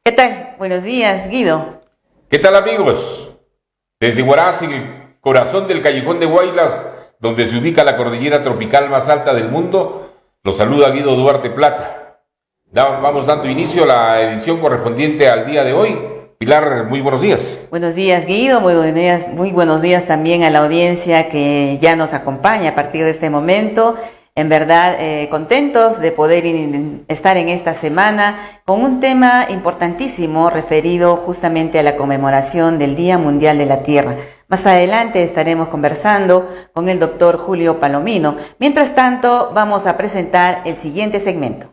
¿Qué tal? Buenos días, Guido. ¿Qué tal, amigos? Desde Huaraz, en el corazón del Callejón de Huaylas, donde se ubica la cordillera tropical más alta del mundo, los saluda Guido Duarte Plata. Vamos dando inicio a la edición correspondiente al día de hoy. Pilar, muy buenos días. Buenos días, Guido. Muy buenos días también a la audiencia que ya nos acompaña a partir de este momento. En verdad, contentos de poder estar en esta semana con un tema importantísimo referido justamente a la conmemoración del Día Mundial de la Tierra. Más adelante estaremos conversando con el doctor Julio Palomino. Mientras tanto, vamos a presentar el siguiente segmento.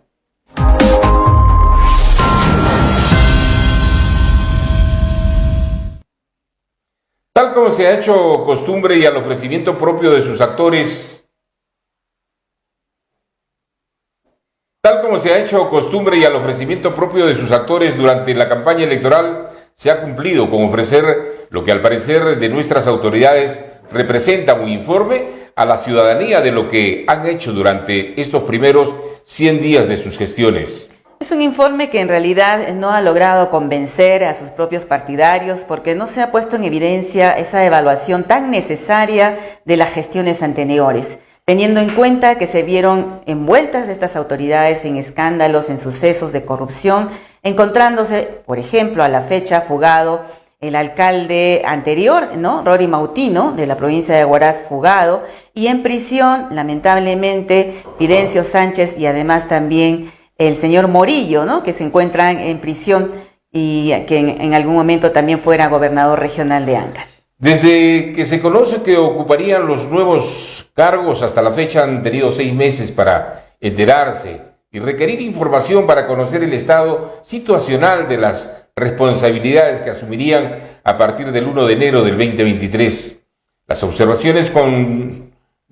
Tal como se ha hecho costumbre y al ofrecimiento propio de sus actores, durante la campaña electoral, se ha cumplido con ofrecer lo que al parecer de nuestras autoridades representa un informe a la ciudadanía de lo que han hecho durante estos primeros 100 días de sus gestiones. Es un informe que en realidad no ha logrado convencer a sus propios partidarios porque no se ha puesto en evidencia esa evaluación tan necesaria de las gestiones anteriores, teniendo en cuenta que se vieron envueltas estas autoridades en escándalos, en sucesos de corrupción, encontrándose, por ejemplo, a la fecha fugado el alcalde anterior, ¿no? Rory Mautino, de la provincia de Huaraz, fugado, y en prisión, lamentablemente, Fidencio Sánchez y además también el señor Morillo, ¿no? Que se encuentran en prisión y que en algún momento también fuera gobernador regional de Ancash. Desde que se conoce que ocuparían los nuevos cargos hasta la fecha han tenido 6 meses para enterarse y requerir información para conocer el estado situacional de las responsabilidades que asumirían a partir del 1 de enero del 2023. Las observaciones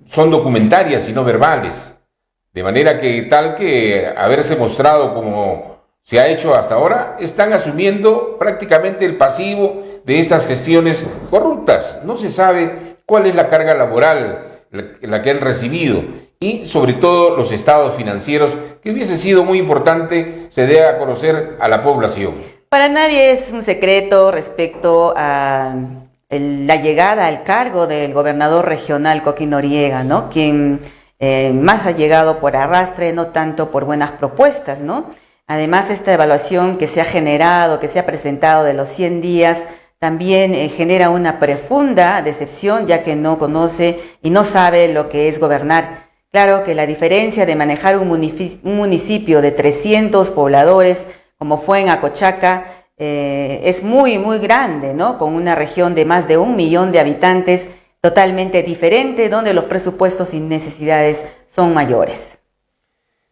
son documentarias y no verbales, de manera que haberse mostrado como se ha hecho hasta ahora, están asumiendo prácticamente el pasivo de estas gestiones corruptas. No se sabe cuál es la carga laboral la que han recibido y sobre todo los estados financieros, que hubiese sido muy importante se dé a conocer a la población. Para nadie es un secreto respecto a la llegada al cargo del gobernador regional Coqui Noriega, ¿no? Quien más ha llegado por arrastre, no tanto por buenas propuestas, ¿no? Además, esta evaluación que se ha generado, que se ha presentado de los 100 días, también genera una profunda decepción, ya que no conoce y no sabe lo que es gobernar. Claro que la diferencia de manejar un municipio de 300 pobladores, como fue en Acochaca, es muy, muy grande, ¿no? Con una región de más de 1 millón de habitantes, totalmente diferente, donde los presupuestos y necesidades son mayores.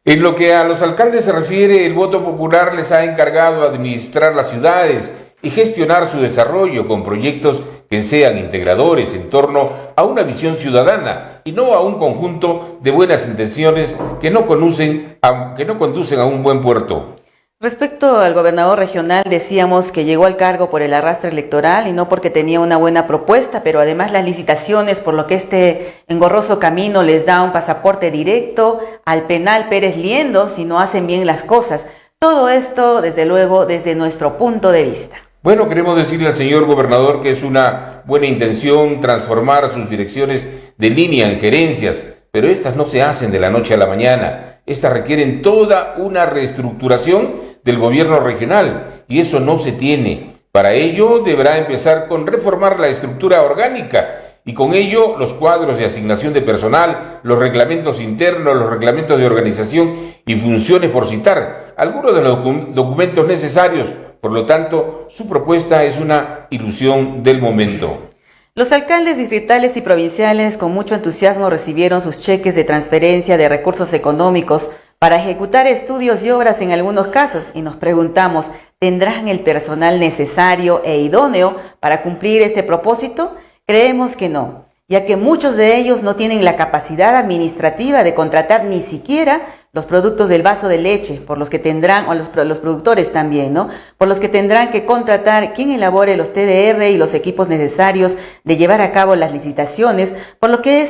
En lo que a los alcaldes se refiere, el voto popular les ha encargado administrar las ciudades y gestionar su desarrollo con proyectos que sean integradores en torno a una visión ciudadana y no a un conjunto de buenas intenciones que no conducen a un buen puerto. Respecto al gobernador regional, decíamos que llegó al cargo por el arrastre electoral y no porque tenía una buena propuesta, pero además las licitaciones, por lo que este engorroso camino les da un pasaporte directo al penal Pérez Liendo si no hacen bien las cosas. Todo esto, desde luego, desde nuestro punto de vista. Bueno, queremos decirle al señor gobernador que es una buena intención transformar sus direcciones de línea en gerencias, pero estas no se hacen de la noche a la mañana. Estas requieren toda una reestructuración del gobierno regional y eso no se tiene. Para ello deberá empezar con reformar la estructura orgánica y con ello los cuadros de asignación de personal, los reglamentos internos, los reglamentos de organización y funciones, por citar algunos de los documentos necesarios. Por lo tanto, su propuesta es una ilusión del momento. Los alcaldes distritales y provinciales con mucho entusiasmo recibieron sus cheques de transferencia de recursos económicos para ejecutar estudios y obras en algunos casos y nos preguntamos, ¿tendrán el personal necesario e idóneo para cumplir este propósito? Creemos que no, ya que muchos de ellos no tienen la capacidad administrativa de contratar ni siquiera los productos del vaso de leche, por los que tendrán, o los productores también, ¿no? Por los que tendrán que contratar quien elabore los TDR y los equipos necesarios de llevar a cabo las licitaciones, por lo que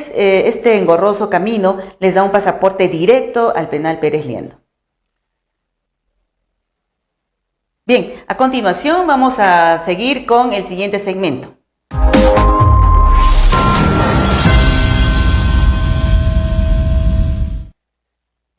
este engorroso camino les da un pasaporte directo al penal Pérez Liendo. Bien, a continuación vamos a seguir con el siguiente segmento.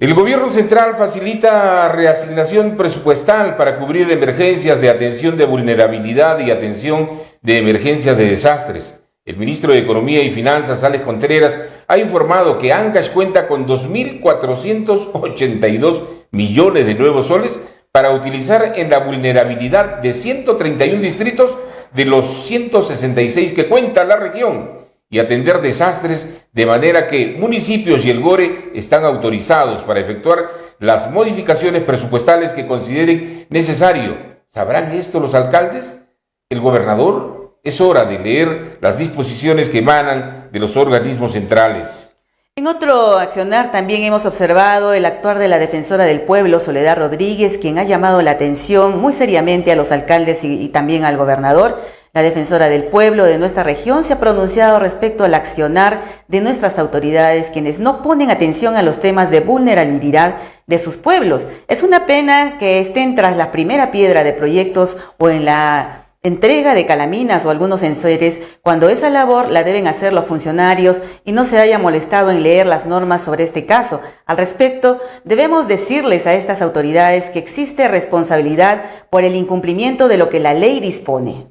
El gobierno central facilita reasignación presupuestal para cubrir emergencias de atención de vulnerabilidad y atención de emergencias de desastres. El ministro de Economía y Finanzas, Alex Contreras, ha informado que Ancash cuenta con 2.482 millones de nuevos soles para utilizar en la vulnerabilidad de 131 distritos de los 166 que cuenta la región y atender desastres, de manera que municipios y el GORE están autorizados para efectuar las modificaciones presupuestales que consideren necesario. ¿Sabrán esto los alcaldes? ¿El gobernador? Es hora de leer las disposiciones que emanan de los organismos centrales. En otro accionar también hemos observado el actuar de la defensora del pueblo, Soledad Rodríguez, quien ha llamado la atención muy seriamente a los alcaldes y también al gobernador. La defensora del pueblo de nuestra región se ha pronunciado respecto al accionar de nuestras autoridades, quienes no ponen atención a los temas de vulnerabilidad de sus pueblos. Es una pena que estén tras la primera piedra de proyectos o en la entrega de calaminas o algunos enseres, cuando esa labor la deben hacer los funcionarios y no se haya molestado en leer las normas sobre este caso. Al respecto, debemos decirles a estas autoridades que existe responsabilidad por el incumplimiento de lo que la ley dispone.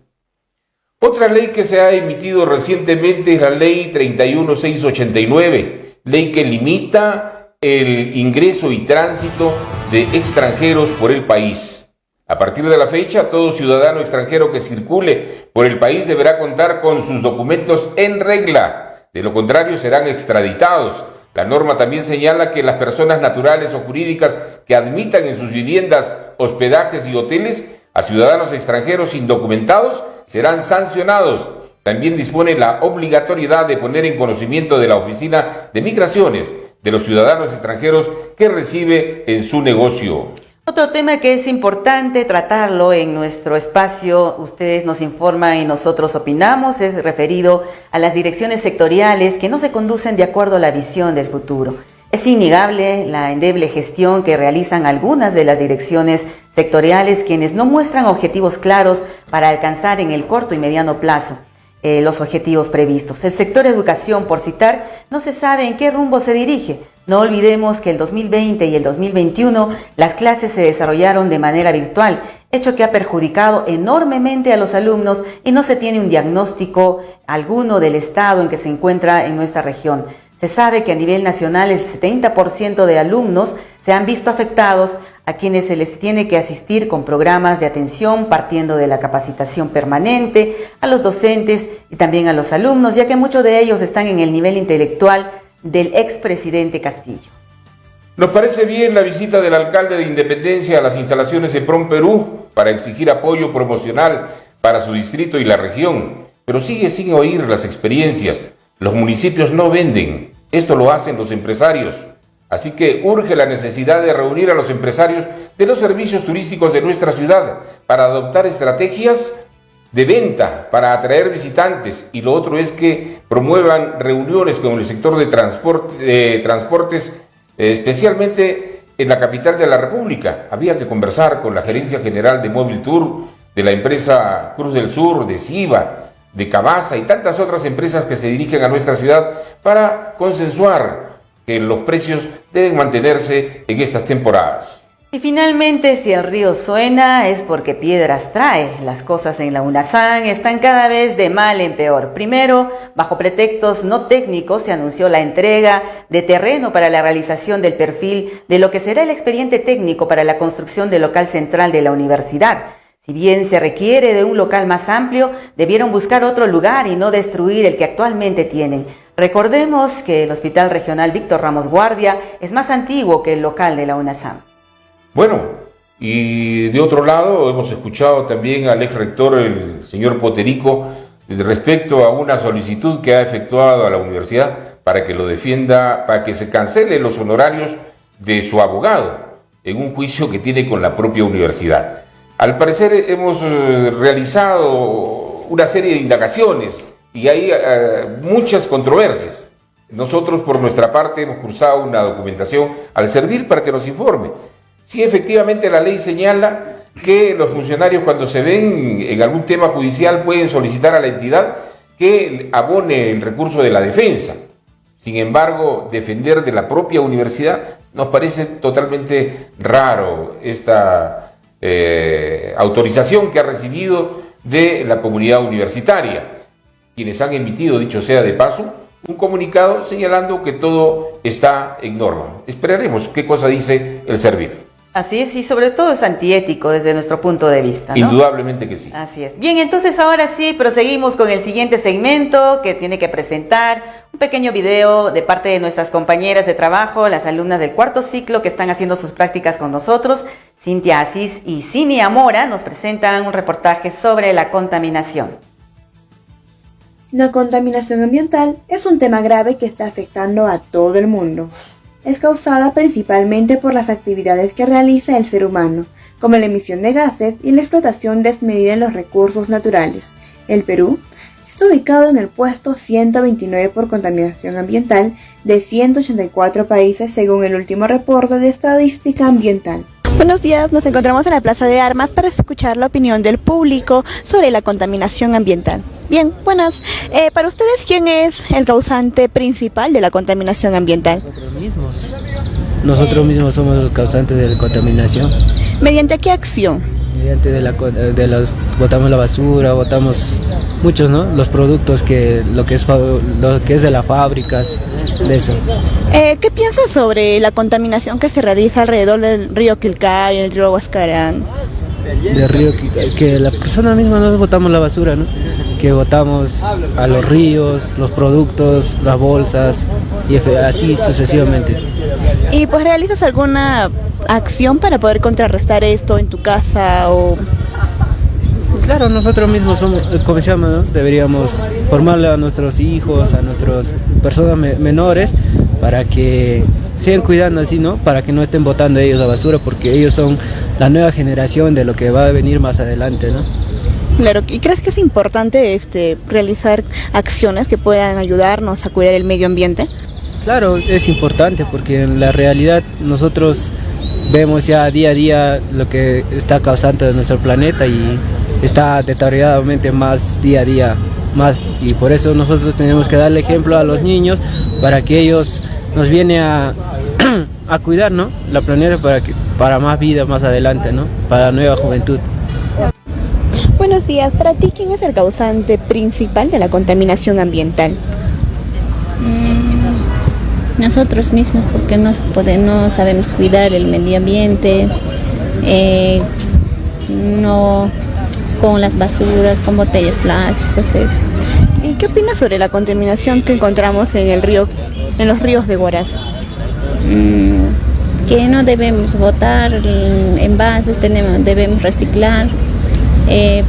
Otra ley que se ha emitido recientemente es la Ley 31689, ley que limita el ingreso y tránsito de extranjeros por el país. A partir de la fecha, todo ciudadano extranjero que circule por el país deberá contar con sus documentos en regla. De lo contrario, serán extraditados. La norma también señala que las personas naturales o jurídicas que admitan en sus viviendas, hospedajes y hoteles a ciudadanos extranjeros indocumentados serán sancionados. También dispone la obligatoriedad de poner en conocimiento de la Oficina de Migraciones de los ciudadanos extranjeros que recibe en su negocio. Otro tema que es importante tratarlo en nuestro espacio, ustedes nos informan y nosotros opinamos, es referido a las direcciones sectoriales que no se conducen de acuerdo a la visión del futuro. Es innegable la endeble gestión que realizan algunas de las direcciones sectoriales, quienes no muestran objetivos claros para alcanzar en el corto y mediano plazo los objetivos previstos. El sector educación, por citar, no se sabe en qué rumbo se dirige. No olvidemos que el 2020 y el 2021 las clases se desarrollaron de manera virtual, hecho que ha perjudicado enormemente a los alumnos y no se tiene un diagnóstico alguno del estado en que se encuentra en nuestra región. Se sabe que a nivel nacional el 70% de alumnos se han visto afectados, a quienes se les tiene que asistir con programas de atención partiendo de la capacitación permanente, a los docentes y también a los alumnos, ya que muchos de ellos están en el nivel intelectual del expresidente Castillo. Nos parece bien la visita del alcalde de Independencia a las instalaciones de PROM Perú para exigir apoyo promocional para su distrito y la región, pero sigue sin oír las experiencias. Los municipios no venden, esto lo hacen los empresarios. Así que urge la necesidad de reunir a los empresarios de los servicios turísticos de nuestra ciudad para adoptar estrategias de venta, para atraer visitantes. Y lo otro es que promuevan reuniones con el sector de transportes, especialmente en la capital de la República. Había que conversar con la Gerencia General de Móvil Tour, de la empresa Cruz del Sur, de Siva, de Cabasa y tantas otras empresas que se dirigen a nuestra ciudad para consensuar que los precios deben mantenerse en estas temporadas. Y finalmente, si el río suena es porque piedras trae. Las cosas en la UNASAM están cada vez de mal en peor. Primero, bajo pretextos no técnicos, se anunció la entrega de terreno para la realización del perfil de lo que será el expediente técnico para la construcción del local central de la universidad. Si bien se requiere de un local más amplio, debieron buscar otro lugar y no destruir el que actualmente tienen. Recordemos que el Hospital Regional Víctor Ramos Guardia es más antiguo que el local de la UNASAM. Bueno, y de otro lado hemos escuchado también al ex rector, el señor Poterico, respecto a una solicitud que ha efectuado a la universidad para que lo defienda, para que se cancele los honorarios de su abogado en un juicio que tiene con la propia universidad. Al parecer hemos realizado una serie de indagaciones y hay muchas controversias. Nosotros por nuestra parte hemos cursado una documentación al servir para que nos informe. Si efectivamente la ley señala que los funcionarios, cuando se ven en algún tema judicial, pueden solicitar a la entidad que abone el recurso de la defensa. Sin embargo, defender de la propia universidad nos parece totalmente raro esta autorización que ha recibido de la comunidad universitaria, quienes han emitido, dicho sea de paso, un comunicado señalando que todo está en norma. Esperaremos qué cosa dice el servir. Así es, y sobre todo es antiético desde nuestro punto de vista, ¿no? Indudablemente que sí. Así es. Bien, entonces ahora sí, proseguimos con el siguiente segmento que tiene que presentar un pequeño video de parte de nuestras compañeras de trabajo, las alumnas del cuarto ciclo que están haciendo sus prácticas con nosotros. Cintia Asís y Cinia Mora nos presentan un reportaje sobre la contaminación. La contaminación ambiental es un tema grave que está afectando a todo el mundo. Es causada principalmente por las actividades que realiza el ser humano, como la emisión de gases y la explotación desmedida en los recursos naturales. El Perú está ubicado en el puesto 129 por contaminación ambiental de 184 países según el último reporte de estadística ambiental. Buenos días, nos encontramos en la Plaza de Armas para escuchar la opinión del público sobre la contaminación ambiental. Bien, buenas. Para ustedes, ¿quién es el causante principal de la contaminación ambiental? Nosotros mismos somos los causantes de la contaminación. ¿Mediante qué acción? Mediante botamos la basura, botamos muchos, ¿no? Los productos lo que es de las fábricas, de eso. ¿Qué piensas sobre la contaminación que se realiza alrededor del río Quilcay, el río Huascarán? Del río que la persona misma no botamos la basura, ¿no? Que botamos a los ríos, los productos, las bolsas y así sucesivamente. ¿Y pues realizas alguna acción para poder contrarrestar esto en tu casa o...? Claro, nosotros mismos somos, como se llama, ¿no? Deberíamos formarle a nuestros hijos, a nuestras personas menores, para que sigan cuidando así, ¿no? Para que no estén botando ellos la basura, porque ellos son la nueva generación de lo que va a venir más adelante, ¿no? Claro, ¿y crees que es importante realizar acciones que puedan ayudarnos a cuidar el medio ambiente? Claro, es importante porque en la realidad nosotros vemos ya día a día lo que está causando nuestro planeta y está deterioradamente más día a día más, y por eso nosotros tenemos que darle ejemplo a los niños para que ellos nos vienen a cuidar, ¿no? La planeta para más vida más adelante, ¿no? Para la nueva juventud. Buenos días, para ti, ¿quién es el causante principal de la contaminación ambiental? Nosotros mismos, porque no sabemos cuidar el medio ambiente, no con las basuras, con botellas plásticas, eso. ¿Y qué opinas sobre la contaminación que encontramos en los ríos de Huaraz? Que no debemos botar envases, debemos reciclar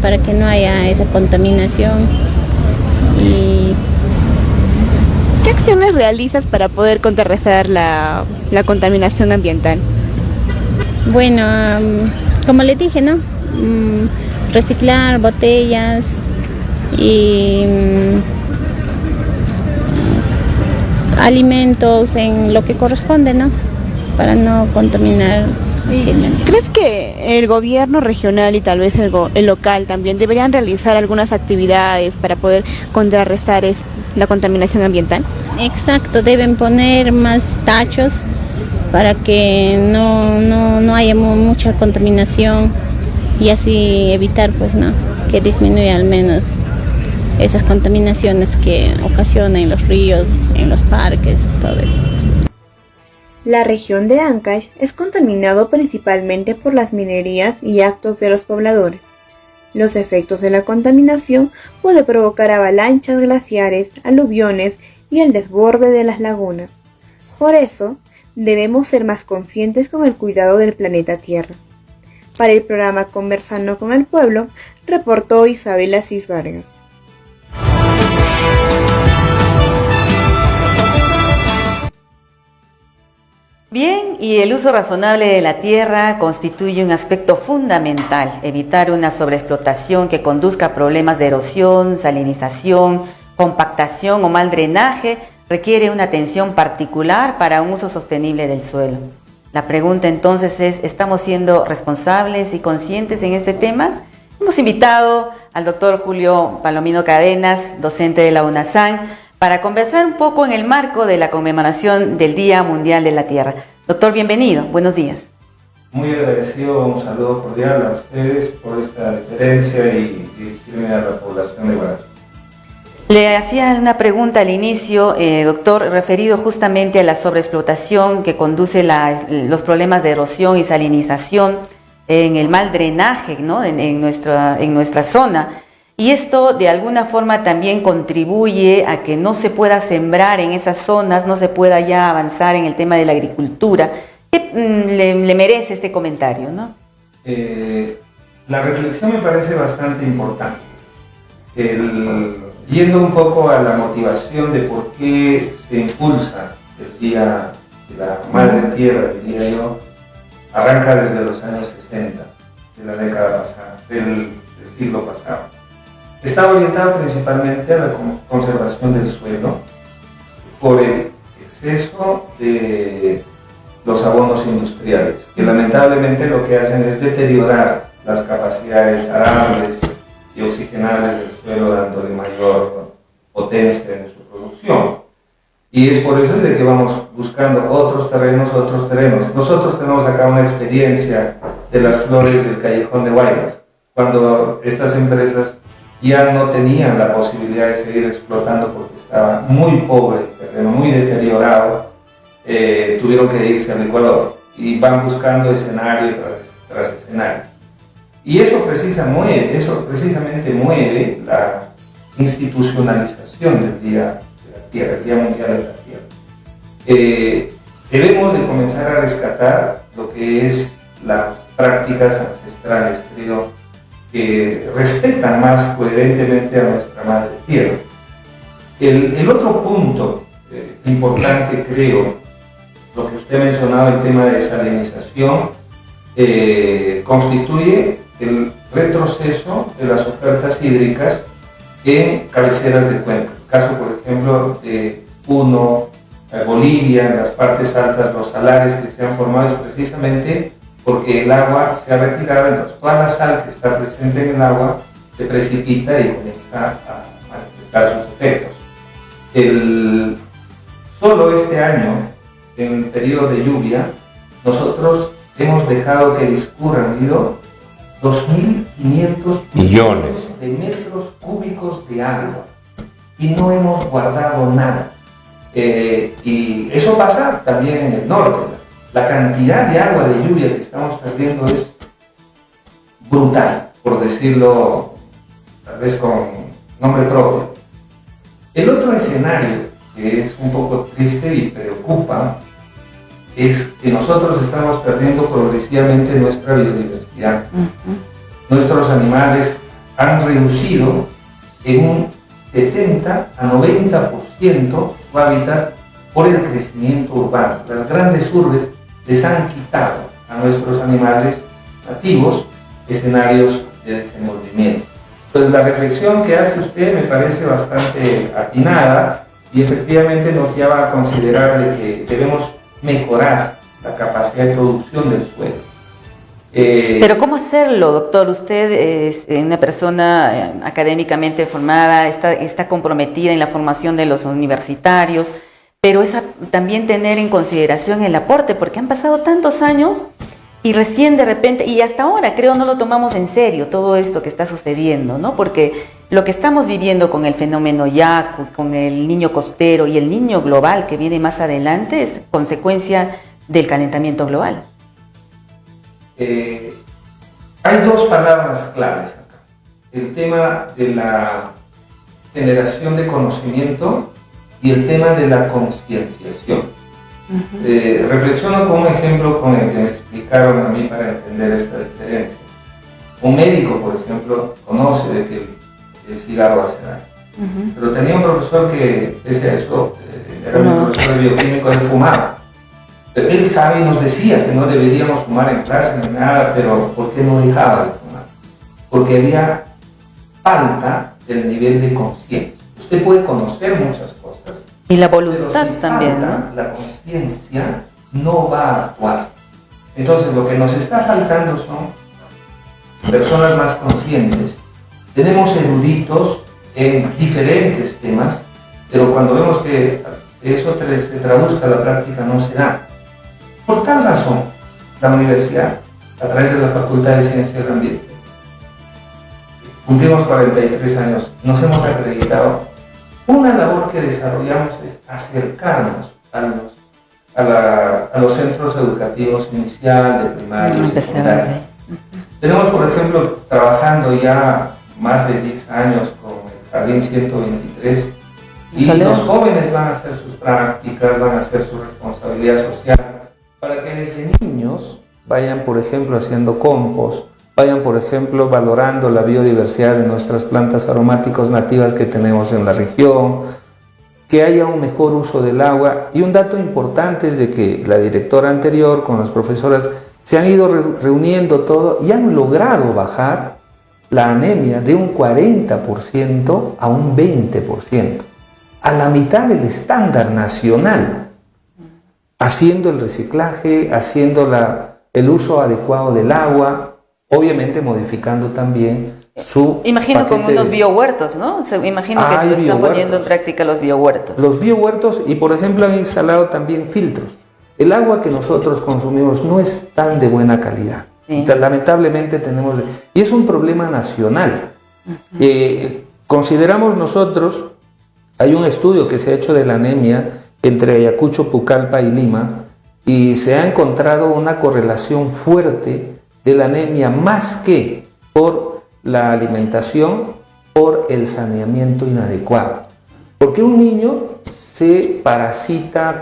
para que no haya esa contaminación. Y ¿qué acciones realizas para poder contrarrestar la contaminación ambiental? Bueno, como les dije, ¿no? Reciclar botellas y alimentos en lo que corresponde, ¿no? Para no contaminar fácilmente. ¿Crees que el gobierno regional y tal vez el local también deberían realizar algunas actividades para poder contrarrestar la contaminación ambiental? Exacto, deben poner más tachos para que no haya mucha contaminación y así evitar, pues, ¿no? Que disminuya al menos esas contaminaciones que ocasionan en los ríos, en los parques, todo eso. La región de Ancash es contaminado principalmente por las minerías y actos de los pobladores. Los efectos de la contaminación pueden provocar avalanchas glaciares, aluviones y el desborde de las lagunas. Por eso, debemos ser más conscientes con el cuidado del planeta Tierra. Para el programa Conversando con el Pueblo, reportó Isabel Asís Vargas. Bien, y el uso razonable de la tierra constituye un aspecto fundamental. Evitar una sobreexplotación que conduzca a problemas de erosión, salinización, compactación o mal drenaje requiere una atención particular para un uso sostenible del suelo. La pregunta entonces es, ¿estamos siendo responsables y conscientes en este tema? Hemos invitado al doctor Julio Palomino Cadenas, docente de la UNASAN, para conversar un poco en el marco de la conmemoración del Día Mundial de la Tierra. Doctor, bienvenido, buenos días. Muy agradecido, un saludo cordial a ustedes por esta deferencia y dirigirme a la población de Guarachi. Le hacía una pregunta al inicio, doctor, referido justamente a la sobreexplotación que conduce los problemas de erosión y salinización en el mal drenaje, ¿no? en nuestra zona. Y esto de alguna forma también contribuye a que no se pueda sembrar en esas zonas, no se pueda ya avanzar en el tema de la agricultura. ¿Qué le merece este comentario, no? La reflexión me parece bastante importante. Yendo un poco a la motivación de por qué se impulsa el Día de la Madre Tierra, diría yo, arranca desde los años 60 de la década pasada, del siglo pasado. Está orientado principalmente a la conservación del suelo por el exceso de los abonos industriales, que lamentablemente lo que hacen es deteriorar las capacidades arables y oxigenables del suelo, dándole mayor potencia en su producción. Y es por eso de que vamos buscando otros terrenos. Nosotros tenemos acá una experiencia de las flores del Callejón de Guaymas, cuando estas empresas ya no tenían la posibilidad de seguir explotando porque estaba muy pobre el terreno, muy deteriorado, tuvieron que irse al Ecuador y van buscando escenario tras escenario. Y eso precisamente mueve la institucionalización del Día de la Tierra, el Día Mundial de la Tierra. Debemos de comenzar a rescatar lo que es las prácticas ancestrales, creo, que respetan más coherentemente a nuestra Madre Tierra. El otro punto importante, creo, lo que usted mencionaba, el tema de salinización, constituye el retroceso de las ofertas hídricas en cabeceras de cuenca. El caso, por ejemplo, de Puno, Bolivia, en las partes altas, los salares que se han formado es precisamente porque el agua se ha retirado, entonces toda la sal que está presente en el agua se precipita y comienza a manifestar sus efectos. Solo este año, en el periodo de lluvia, nosotros hemos dejado que discurran 2.500 millones de metros cúbicos de agua y no hemos guardado nada. Y eso pasa también en el norte. La cantidad de agua de lluvia que estamos perdiendo es brutal, por decirlo tal vez con nombre propio. El otro escenario que es un poco triste y preocupa es que nosotros estamos perdiendo progresivamente nuestra biodiversidad. Nuestros animales han reducido en un 70 a 90% su hábitat por el crecimiento urbano. Las grandes urbes les han quitado a nuestros animales nativos escenarios de desenvolvimiento. Entonces la reflexión que hace usted me parece bastante atinada y efectivamente nos lleva a considerar de que debemos mejorar la capacidad de producción del suelo. Pero ¿cómo hacerlo, doctor? Usted es una persona académicamente formada, está comprometida en la formación de los universitarios, pero es también tener en consideración el aporte, porque han pasado tantos años y recién de repente, y hasta ahora creo no lo tomamos en serio todo esto que está sucediendo, ¿no? Porque lo que estamos viviendo con el fenómeno Yaku, con el niño costero y el niño global que viene más adelante es consecuencia del calentamiento global. Hay dos palabras claves acá. El tema de la generación de conocimiento y el tema de la concienciación. Reflexiono con un ejemplo con el que me explicaron a mí para entender esta diferencia. Un médico, por ejemplo, conoce de que el cigarro hace daño. Pero tenía un profesor que, pese a eso, era un profesor de bioquímico, él fumaba. Él sabe y nos decía que no deberíamos fumar en clase ni nada, pero ¿por qué no dejaba de fumar? Porque había falta del nivel de conciencia. Usted puede conocer muchas cosas. Y la voluntad pero si también, falta ¿no? la conciencia, no va a actuar. Entonces, lo que nos está faltando son personas más conscientes. Tenemos eruditos en diferentes temas, pero cuando vemos que eso se traduzca a la práctica no se da. Por tal razón, la universidad, a través de la Facultad de Ciencias del Ambiente, cumplimos 43 años, nos hemos acreditado. Una labor que desarrollamos es acercarnos a los centros educativos inicial, de primaria y secundaria. Tenemos, por ejemplo, trabajando ya más de 10 años con el Jardín 123, y los jóvenes van a hacer sus prácticas, van a hacer su responsabilidad social, para que desde niños vayan, por ejemplo, haciendo compost, vayan, por ejemplo, valorando la biodiversidad de nuestras plantas aromáticas nativas que tenemos en la región, que haya un mejor uso del agua. Y un dato importante es de que la directora anterior con las profesoras se han ido reuniendo todo y han logrado bajar la anemia de un 40% a un 20%, a la mitad del estándar nacional, haciendo el reciclaje, haciendo el uso adecuado del agua, obviamente modificando también su imagino con unos biohuertos, ¿no? Imagino que se están poniendo en práctica los biohuertos. Los biohuertos, y por ejemplo han instalado también filtros. El agua que nosotros consumimos no es tan de buena calidad. Sí. Lamentablemente tenemos... Y es un problema nacional. Consideramos nosotros, hay un estudio que se ha hecho de la anemia entre Ayacucho, Pucallpa y Lima, y se ha encontrado una correlación fuerte de la anemia más que por la alimentación, por el saneamiento inadecuado. Porque un niño se parasita,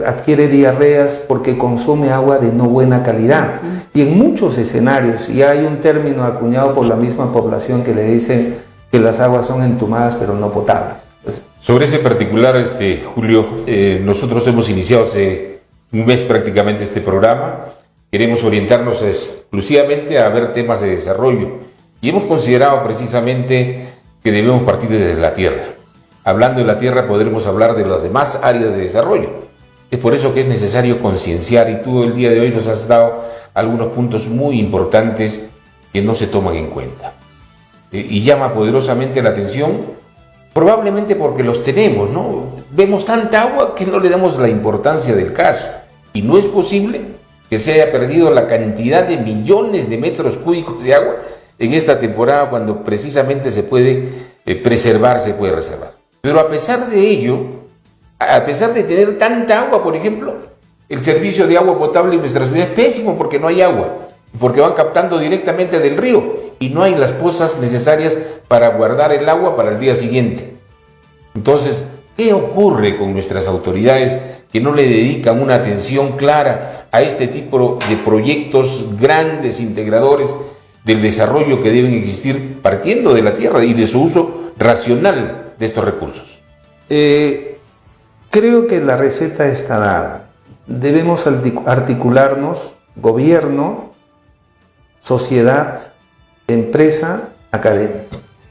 adquiere diarreas porque consume agua de no buena calidad. Y en muchos escenarios, y hay un término acuñado por la misma población que le dice que las aguas son entumadas pero no potables. Sobre ese particular, Julio, nosotros hemos iniciado hace un mes prácticamente este programa. Queremos orientarnos exclusivamente a ver temas de desarrollo y hemos considerado precisamente que debemos partir desde la tierra. Hablando de la tierra podremos hablar de las demás áreas de desarrollo. Es por eso que es necesario concienciar, y tú el día de hoy nos has dado algunos puntos muy importantes que no se toman en cuenta. Y llama poderosamente la atención, probablemente porque los tenemos, ¿no? Vemos tanta agua que no le damos la importancia del caso. Y no es posible que se haya perdido la cantidad de millones de metros cúbicos de agua en esta temporada, cuando precisamente se puede preservar, se puede reservar. Pero a pesar de ello, a pesar de tener tanta agua, por ejemplo, el servicio de agua potable en nuestra ciudad es pésimo porque no hay agua, porque van captando directamente del río y no hay las pozas necesarias para guardar el agua para el día siguiente. Entonces, ¿qué ocurre con nuestras autoridades que no le dedican una atención clara a este tipo de proyectos grandes, integradores del desarrollo que deben existir partiendo de la tierra y de su uso racional de estos recursos? Creo que la receta está dada. Debemos articularnos, gobierno, sociedad, empresa, academia,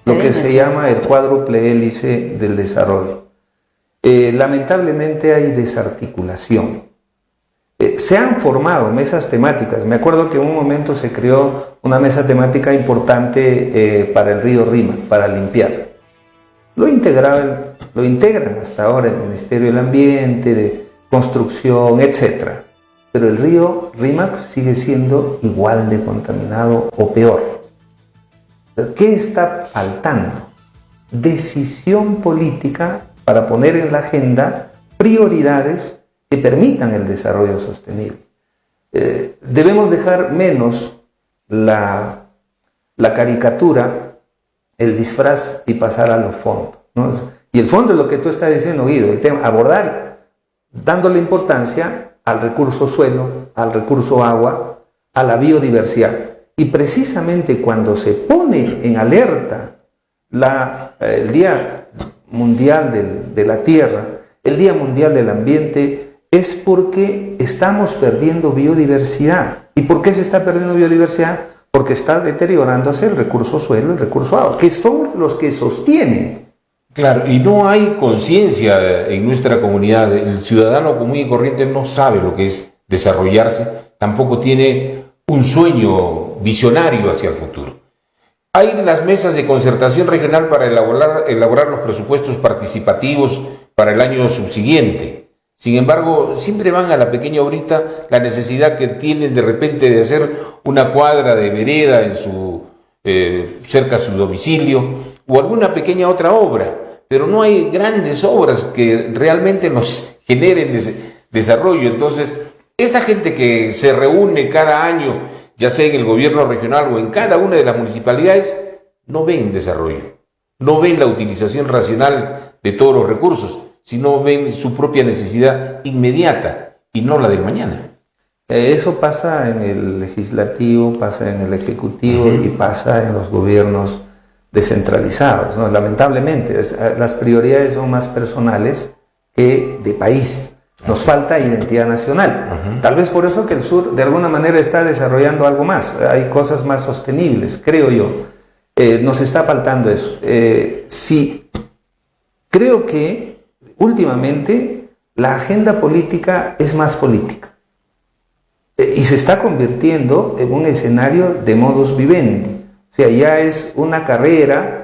lo que se llama el cuádruple hélice del desarrollo. Lamentablemente hay desarticulación. Se han formado mesas temáticas. Me acuerdo que en un momento se creó una mesa temática importante para el río Rímac, para limpiar. Lo integran hasta ahora el Ministerio del Ambiente, de Construcción, etc. Pero el río Rímac sigue siendo igual de contaminado o peor. ¿Qué está faltando? Decisión política para poner en la agenda prioridades que permitan el desarrollo sostenible. Debemos dejar menos la caricatura, el disfraz, y pasar a los fondos, ¿no? Y el fondo es lo que tú estás diciendo, Guido, el tema, abordar, dándole importancia al recurso suelo, al recurso agua, a la biodiversidad. Y precisamente cuando se pone en alerta el Día Mundial de la Tierra, el Día Mundial del Ambiente, es porque estamos perdiendo biodiversidad. ¿Y por qué se está perdiendo biodiversidad? Porque está deteriorándose el recurso suelo, el recurso agua, que son los que sostienen. Claro, y no hay conciencia en nuestra comunidad. El ciudadano común y corriente no sabe lo que es desarrollarse tampoco tiene un sueño visionario hacia el futuro. Hay las mesas de concertación regional para elaborar los presupuestos participativos para el año subsiguiente. Sin embargo, siempre van a la pequeña obrita la necesidad que tienen de repente de hacer una cuadra de vereda en cerca a su domicilio o alguna pequeña otra obra, pero no hay grandes obras que realmente nos generen desarrollo. Entonces, esta gente que se reúne cada año, ya sea en el gobierno regional o en cada una de las municipalidades, no ven desarrollo, no ven la utilización racional de todos los recursos, sino ven su propia necesidad inmediata y no la del mañana. Eso pasa en el legislativo, pasa en el ejecutivo y pasa en los gobiernos descentralizados, ¿no? Lamentablemente, las prioridades son más personales que de país. Nos falta identidad nacional. Tal vez por eso que el sur de alguna manera está desarrollando algo más. Hay cosas más sostenibles, creo yo. Nos está faltando eso. Sí, creo que últimamente la agenda política es más política. Y se está convirtiendo en un escenario de modus vivendi. O sea, ya es una carrera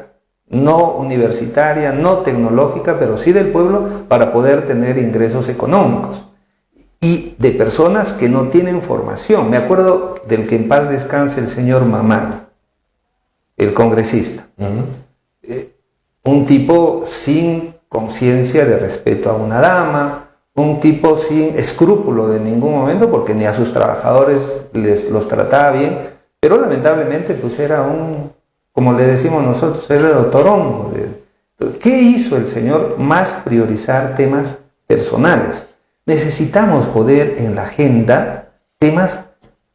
no universitaria, no tecnológica, pero sí del pueblo para poder tener ingresos económicos. Y de personas que no tienen formación. Me acuerdo del que en paz descanse el señor Mamani, el congresista. Un tipo sin conciencia de respeto a una dama, un tipo sin escrúpulo de ningún momento, porque ni a sus trabajadores los trataba bien, pero lamentablemente pues era como le decimos nosotros, era el torongo. ¿Qué hizo el señor? Más priorizar temas personales. Necesitamos poder en la agenda temas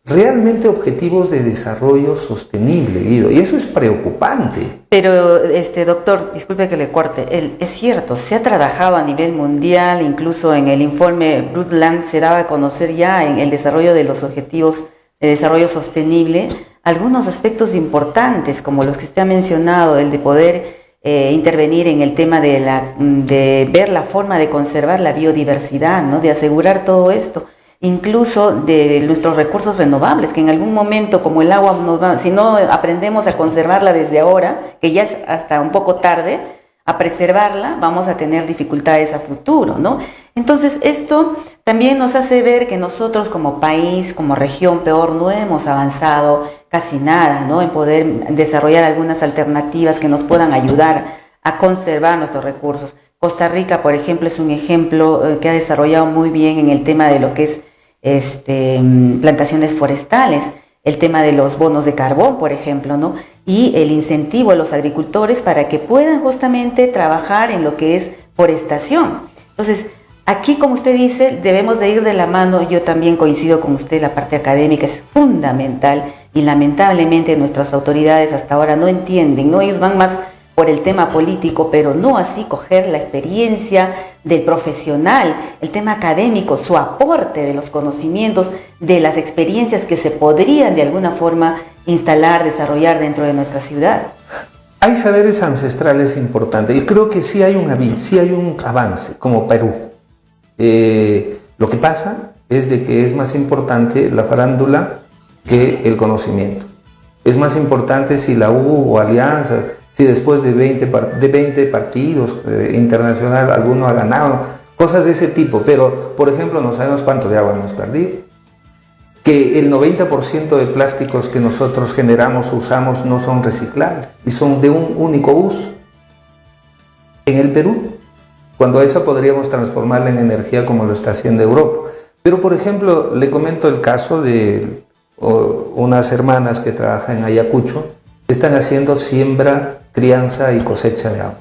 realmente objetivos de desarrollo sostenible, Guido, y eso es preocupante. Pero, doctor, disculpe que le corte, es cierto, se ha trabajado a nivel mundial, incluso en el informe Brundtland se daba a conocer ya en el desarrollo de los objetivos de desarrollo sostenible algunos aspectos importantes, como los que usted ha mencionado, el de poder intervenir en el tema de ver la forma de conservar la biodiversidad, ¿no? De asegurar todo esto. Incluso de nuestros recursos renovables, que en algún momento, como el agua, si no aprendemos a conservarla desde ahora, que ya es hasta un poco tarde, a preservarla, vamos a tener dificultades a futuro, ¿no? Entonces, esto también nos hace ver que nosotros como país, como región, peor, no hemos avanzado casi nada, ¿no? En poder desarrollar algunas alternativas que nos puedan ayudar a conservar nuestros recursos. Costa Rica, por ejemplo, es un ejemplo que ha desarrollado muy bien en el tema de lo que es plantaciones forestales, el tema de los bonos de carbón, por ejemplo, ¿no? Y el incentivo a los agricultores para que puedan justamente trabajar en lo que es forestación. Entonces, aquí, como usted dice, debemos de ir de la mano. Yo también coincido con usted, la parte académica es fundamental y lamentablemente nuestras autoridades hasta ahora no entienden, ¿no? Ellos van más por el tema político, pero no así coger la experiencia del profesional, el tema académico, su aporte de los conocimientos, de las experiencias que se podrían de alguna forma instalar, desarrollar dentro de nuestra ciudad. Hay saberes ancestrales importantes y creo que sí hay un avance, como Perú. Lo que pasa es de que es más importante la farándula que el conocimiento. Es más importante si la U o Alianza, si después de 20 partidos internacional alguno ha ganado, cosas de ese tipo. Pero, por ejemplo, no sabemos cuánto de agua hemos perdido. Que el 90% de plásticos que nosotros generamos o usamos no son reciclables y son de un único uso. En el Perú, cuando eso podríamos transformarla en energía como lo está haciendo Europa. Pero, por ejemplo, le comento el caso de unas hermanas que trabajan en Ayacucho, están haciendo siembra, crianza y cosecha de agua.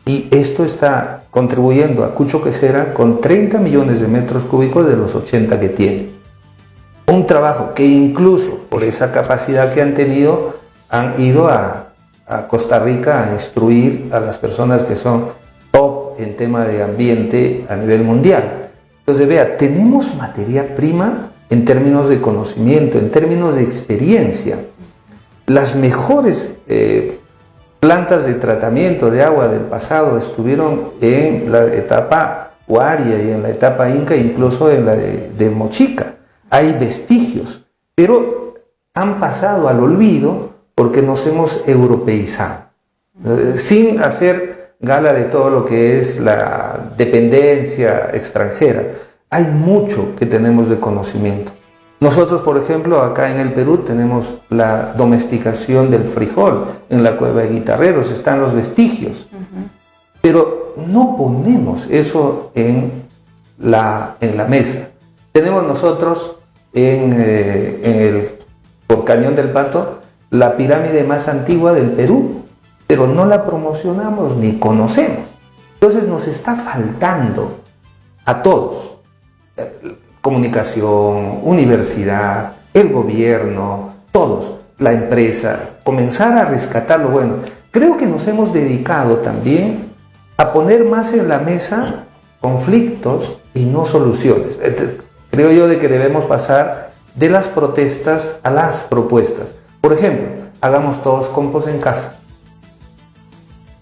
Y esto está contribuyendo a Cucho Quesera con 30 millones de metros cúbicos de los 80 que tiene. Un trabajo que incluso por esa capacidad que han tenido, han ido a Costa Rica a instruir a las personas que son top en tema de ambiente a nivel mundial. Entonces, vea, tenemos materia prima en términos de conocimiento, en términos de experiencia. Las mejores plantas de tratamiento de agua del pasado estuvieron en la etapa Huaria y en la etapa Inca, incluso en la de Mochica. hay vestigios, pero han pasado al olvido porque nos hemos europeizado, sin hacer gala de todo lo que es la dependencia extranjera. Hay mucho que tenemos de conocimiento. Nosotros, por ejemplo, acá en el Perú tenemos la domesticación del frijol. En la cueva de Guitarreros están los vestigios. Pero no ponemos eso en la mesa. Tenemos nosotros por Cañón del Pato la pirámide más antigua del Perú, pero no la promocionamos ni conocemos. Entonces nos está faltando a todos, comunicación, universidad, el gobierno, todos, la empresa, comenzar a rescatar lo bueno. Creo que nos hemos dedicado también a poner más en la mesa conflictos y no soluciones. Creo yo de que debemos pasar de las protestas a las propuestas. Por ejemplo, hagamos todos compost en casa.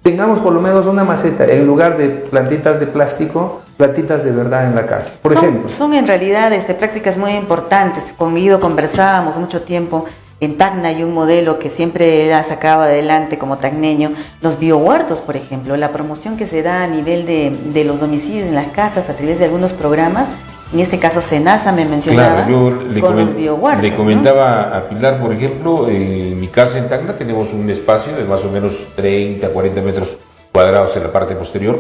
Tengamos por lo menos una maceta, en lugar de plantitas de plástico, plantitas de verdad en la casa. Por ejemplo. Son en realidad prácticas muy importantes. Con Guido conversábamos mucho tiempo. En Tacna hay un modelo que siempre ha sacado adelante como tacneño, los biohuertos, por ejemplo, la promoción que se da a nivel de los domicilios en las casas a través de algunos programas. En este caso, Senasa me mencionaba. Claro, yo le comentaba, ¿no?, a Pilar, por ejemplo, en mi casa en Tacna tenemos un espacio de más o menos 30, 40 metros cuadrados en la parte posterior.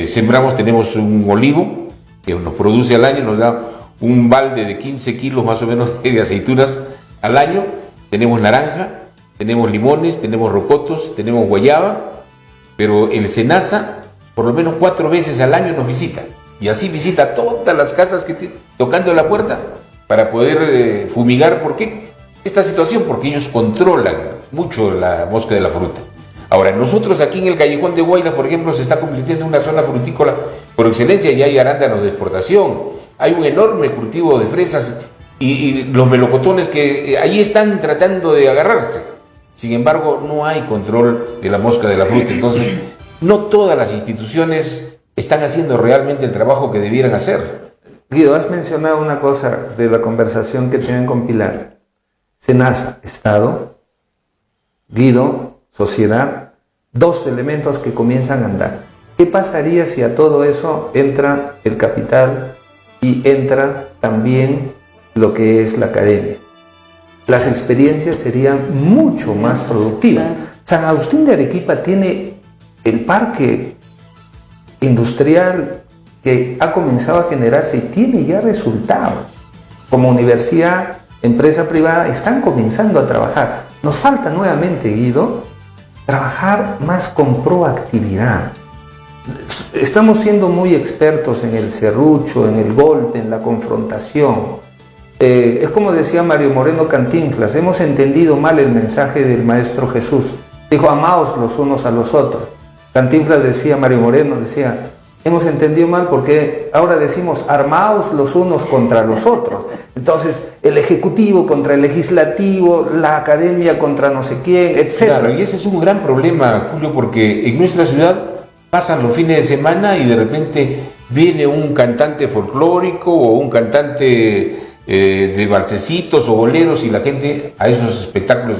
Sembramos, tenemos un olivo que nos produce al año, nos da un balde de 15 kilos más o menos de aceitunas al año. Tenemos naranja, tenemos limones, tenemos rocotos, tenemos guayaba, pero el Senasa por lo menos 4 veces al año nos visita. Y así visita todas las casas tocando la puerta para poder fumigar. ¿Por qué esta situación? Porque ellos controlan mucho la mosca de la fruta. Ahora, nosotros aquí en el Callejón de Huaylas, por ejemplo, se está convirtiendo en una zona frutícola por excelencia y hay arándanos de exportación. Hay un enorme cultivo de fresas y los melocotones que ahí están tratando de agarrarse. Sin embargo, no hay control de la mosca de la fruta. Entonces, no todas las instituciones están haciendo realmente el trabajo que debieran hacer. Guido, has mencionado una cosa de la conversación que tienen con Pilar. Senasa, Estado, Guido, sociedad, 2 elementos que comienzan a andar. ¿Qué pasaría si a todo eso entra el capital y entra también lo que es la academia? Las experiencias serían mucho más productivas. San Agustín de Arequipa tiene el parque industrial que ha comenzado a generarse y tiene ya resultados. Como universidad, empresa privada, están comenzando a trabajar. Nos falta nuevamente, Guido, trabajar más con proactividad. Estamos siendo muy expertos en el serrucho, en el golpe, en la confrontación. Es como decía Mario Moreno Cantinflas, hemos entendido mal el mensaje del Maestro Jesús. Dijo, amaos los unos a los otros. Cantinflas decía, Mario Moreno decía, hemos entendido mal porque ahora decimos armaos los unos contra los otros. Entonces, el ejecutivo contra el legislativo, la academia contra no sé quién, etc. Claro, y ese es un gran problema, Julio, porque en nuestra ciudad pasan los fines de semana y de repente viene un cantante folclórico o un cantante de balsecitos o boleros y la gente a esos espectáculos.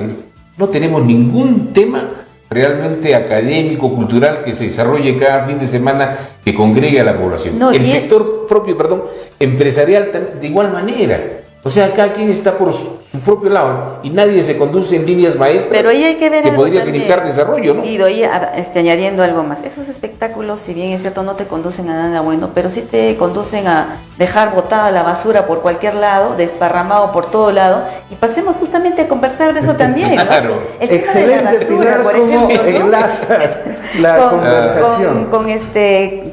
No tenemos ningún tema realmente académico, cultural, que se desarrolle cada fin de semana, que congregue a la población. El sector propio, empresarial de igual manera. O sea, cada quien está por su propio lado y nadie se conduce en líneas maestras. Pero ahí hay que ver que podría significar desarrollo, ¿no? Y doy añadiendo algo más. Esos espectáculos, si bien es cierto, no te conducen a nada bueno, pero sí te conducen a dejar botada la basura por cualquier lado, desparramado por todo lado, y pasemos justamente a conversar de eso también, ¿no? Claro. Excelente, Pilar, cómo enlazas la conversación. Con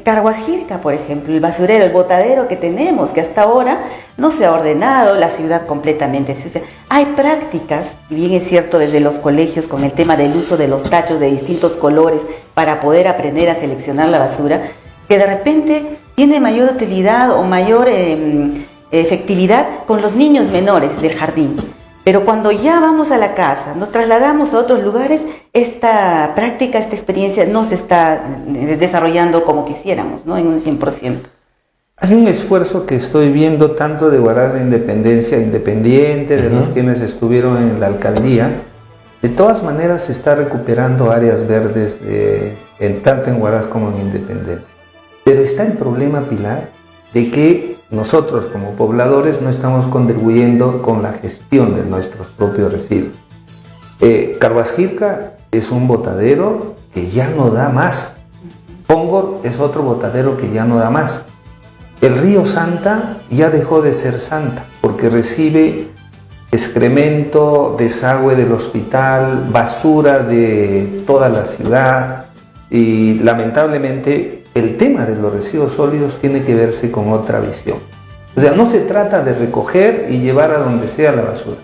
Carhuasjirca, por ejemplo, el basurero, el botadero que tenemos, que hasta ahora no se ha ordenado, la ciudad completamente sucia. Hay prácticas, y bien es cierto, desde los colegios con el tema del uso de los tachos de distintos colores para poder aprender a seleccionar la basura, que de repente tiene mayor utilidad o mayor efectividad con los niños menores del jardín. Pero cuando ya vamos a la casa, nos trasladamos a otros lugares, esta práctica, esta experiencia no se está desarrollando como quisiéramos, ¿no? En un 100%. Hay un esfuerzo que estoy viendo tanto de Huaraz de Independencia, independiente de los quienes estuvieron en la alcaldía. De todas maneras se está recuperando áreas verdes tanto en Huaraz como en Independencia. Pero está el problema, Pilar, de que nosotros como pobladores no estamos contribuyendo con la gestión de nuestros propios residuos. Carhuasquirca es un botadero que ya no da más. Póngor es otro botadero que ya no da más. El río Santa ya dejó de ser Santa porque recibe excremento, desagüe del hospital, basura de toda la ciudad y lamentablemente el tema de los residuos sólidos tiene que verse con otra visión. O sea, no se trata de recoger y llevar a donde sea la basura.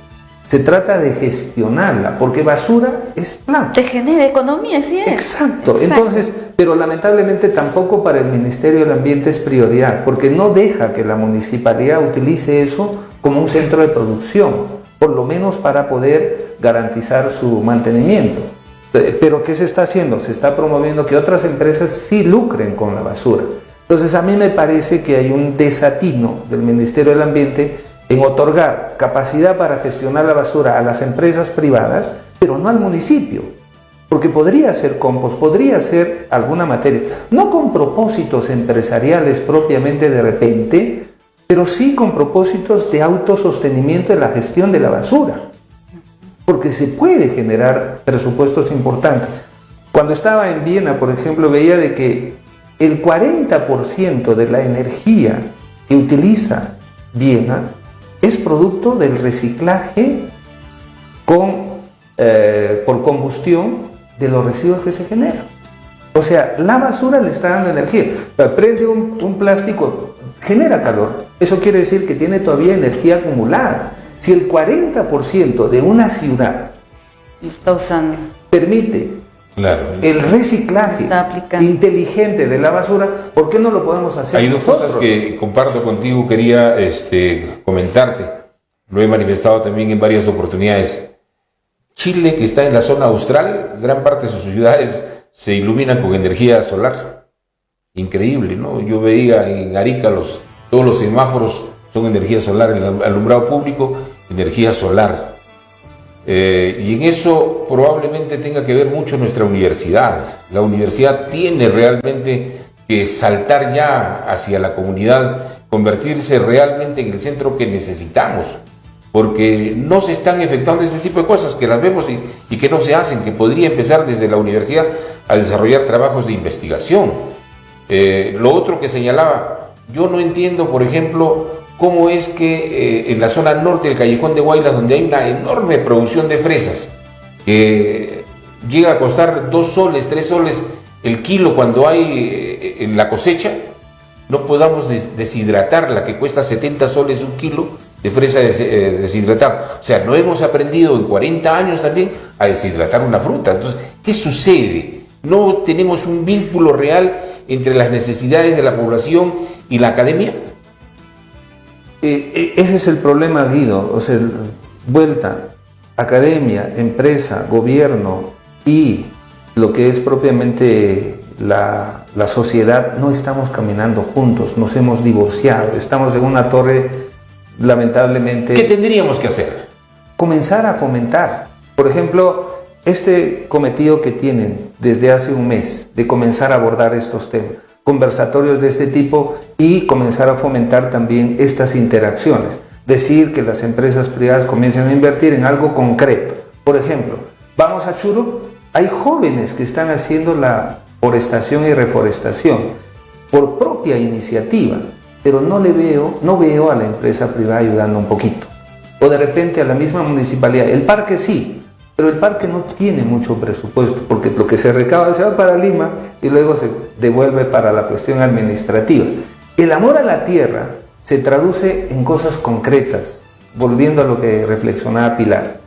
Se trata de gestionarla, porque basura es plata. Te genera economía, sí es. Exacto. Entonces, pero lamentablemente tampoco para el Ministerio del Ambiente es prioridad, porque no deja que la municipalidad utilice eso como un centro de producción, por lo menos para poder garantizar su mantenimiento. Pero ¿qué se está haciendo? Se está promoviendo que otras empresas sí lucren con la basura. Entonces, a mí me parece que hay un desatino del Ministerio del Ambiente en otorgar capacidad para gestionar la basura a las empresas privadas, pero no al municipio, porque podría ser compost, podría ser alguna materia, no con propósitos empresariales propiamente de repente, pero sí con propósitos de autosostenimiento de la gestión de la basura, porque se puede generar presupuestos importantes. Cuando estaba en Viena, por ejemplo, veía de que el 40% de la energía que utiliza Viena es producto del reciclaje por combustión de los residuos que se generan. O sea, la basura le está dando energía. Prende un plástico, genera calor. Eso quiere decir que tiene todavía energía acumulada. Si el 40% de una ciudad está usando, permite el reciclaje inteligente de la basura, ¿por qué no lo podemos hacer Hay dos nosotros? cosas que comparto contigo, quería comentarte. Lo he manifestado también en varias oportunidades. Chile, que está en la zona austral, gran parte de sus ciudades se iluminan con energía solar. Increíble, ¿no? Yo veía en Arica todos los semáforos son energía solar, el alumbrado público, energía solar. Y en eso probablemente tenga que ver mucho nuestra universidad. La universidad tiene realmente que saltar ya hacia la comunidad, convertirse realmente en el centro que necesitamos, porque no se están efectuando este tipo de cosas que las vemos y que no se hacen, que podría empezar desde la universidad a desarrollar trabajos de investigación. Lo otro que señalaba, yo no entiendo, por ejemplo, cómo es que en la zona norte del Callejón de Huaylas, donde hay una enorme producción de fresas, que llega a costar 2 soles, 3 soles el kilo cuando hay en la cosecha, no podamos deshidratar la que cuesta 70 soles un kilo de fresa deshidratada. O sea, no hemos aprendido en 40 años también a deshidratar una fruta. Entonces, ¿qué sucede? No tenemos un vínculo real entre las necesidades de la población y la academia. Ese es el problema, Guido. O sea, vuelta, academia, empresa, gobierno y lo que es propiamente la sociedad, no estamos caminando juntos, nos hemos divorciado, estamos en una torre, lamentablemente. ¿Qué tendríamos que hacer? Comenzar a fomentar. Por ejemplo, este cometido que tienen desde hace un mes de comenzar a abordar estos temas, conversatorios de este tipo y comenzar a fomentar también estas interacciones. Decir que las empresas privadas comiencen a invertir en algo concreto. Por ejemplo, vamos a Churup, hay jóvenes que están haciendo la forestación y reforestación por propia iniciativa, pero no veo a la empresa privada ayudando un poquito. O de repente a la misma municipalidad. El parque sí, pero el parque no tiene mucho presupuesto, porque lo que se recauda se va para Lima y luego se devuelve para la cuestión administrativa. El amor a la tierra se traduce en cosas concretas, volviendo a lo que reflexionaba Pilar.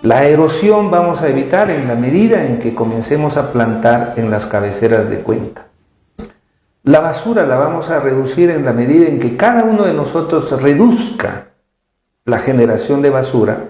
La erosión vamos a evitar en la medida en que comencemos a plantar en las cabeceras de cuenca. La basura la vamos a reducir en la medida en que cada uno de nosotros reduzca la generación de basura,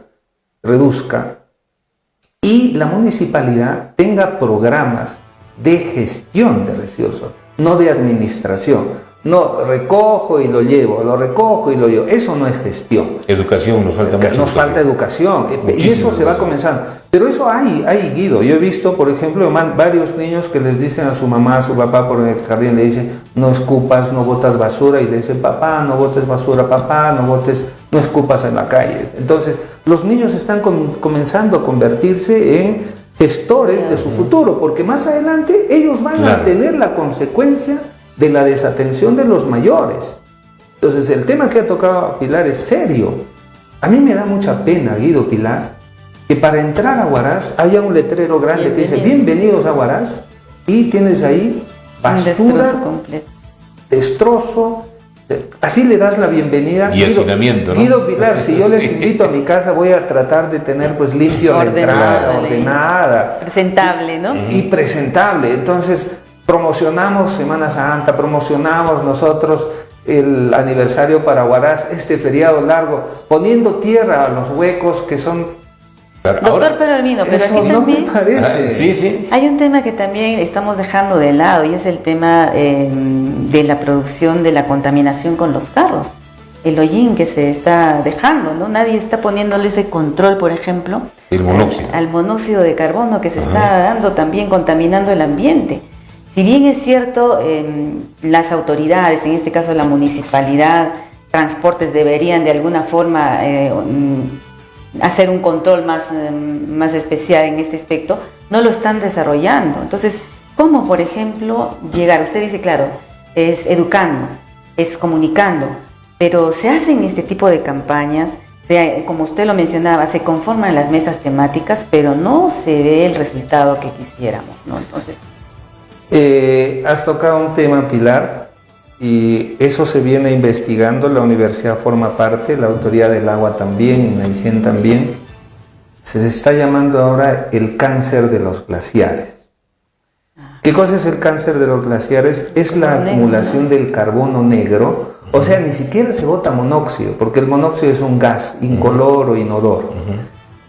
y la municipalidad tenga programas de gestión de residuos, no de administración. No, recojo y lo llevo, lo recojo y lo llevo. Eso no es gestión. Educación, nos falta mucho. Nos falta educación. Y eso se va comenzando. Pero eso hay, Guido. Yo he visto, por ejemplo, varios niños que les dicen a su mamá, a su papá por el jardín, le dicen, no escupas, no botas basura. Y le dicen, papá, no botes basura, papá, no escupas en la calle. Entonces, los niños están comenzando a convertirse en gestores de su futuro, porque más adelante ellos van a tener la consecuencia de la desatención de los mayores. Entonces, el tema que ha tocado Pilar es serio. A mí me da mucha pena, Guido, Pilar, que para entrar a Huaraz haya un letrero grande que dice bienvenidos a Huaraz, y tienes ahí basura, destrozo. Así le das la bienvenida. Y hacinamiento, ¿no? Guido, Pilar, si yo les invito a mi casa, voy a tratar de tener pues limpio la entrada, ordenada. Presentable, ¿no? Y presentable. Entonces, promocionamos Semana Santa, promocionamos nosotros el aniversario para Huaraz, este feriado largo, poniendo tierra a los huecos que son... Doctor Perolino, pero aquí no también me parece. Sí. Hay un tema que también estamos dejando de lado, y es el tema de la producción de la contaminación con los carros. El hollín que se está dejando, ¿no? Nadie está poniéndole ese control, por ejemplo, el monóxido. Al monóxido de carbono que se está dando, también contaminando el ambiente. Si bien es cierto, las autoridades, en este caso la municipalidad, transportes, deberían de alguna forma hacer un control más especial en este aspecto, no lo están desarrollando. Entonces, ¿cómo, por ejemplo, llegar? Usted dice, claro, es educando, es comunicando, pero se hacen este tipo de campañas, como usted lo mencionaba, se conforman las mesas temáticas, pero no se ve el resultado que quisiéramos, ¿no? Entonces... has tocado un tema, Pilar, y eso se viene investigando. La universidad forma parte, la Autoridad del Agua también, INAIGEN también. Se está llamando ahora el cáncer de los glaciares. ¿Qué cosa es el cáncer de los glaciares? Es la acumulación del carbono negro. O sea, ni siquiera se bota monóxido, porque el monóxido es un gas incoloro, inodoro.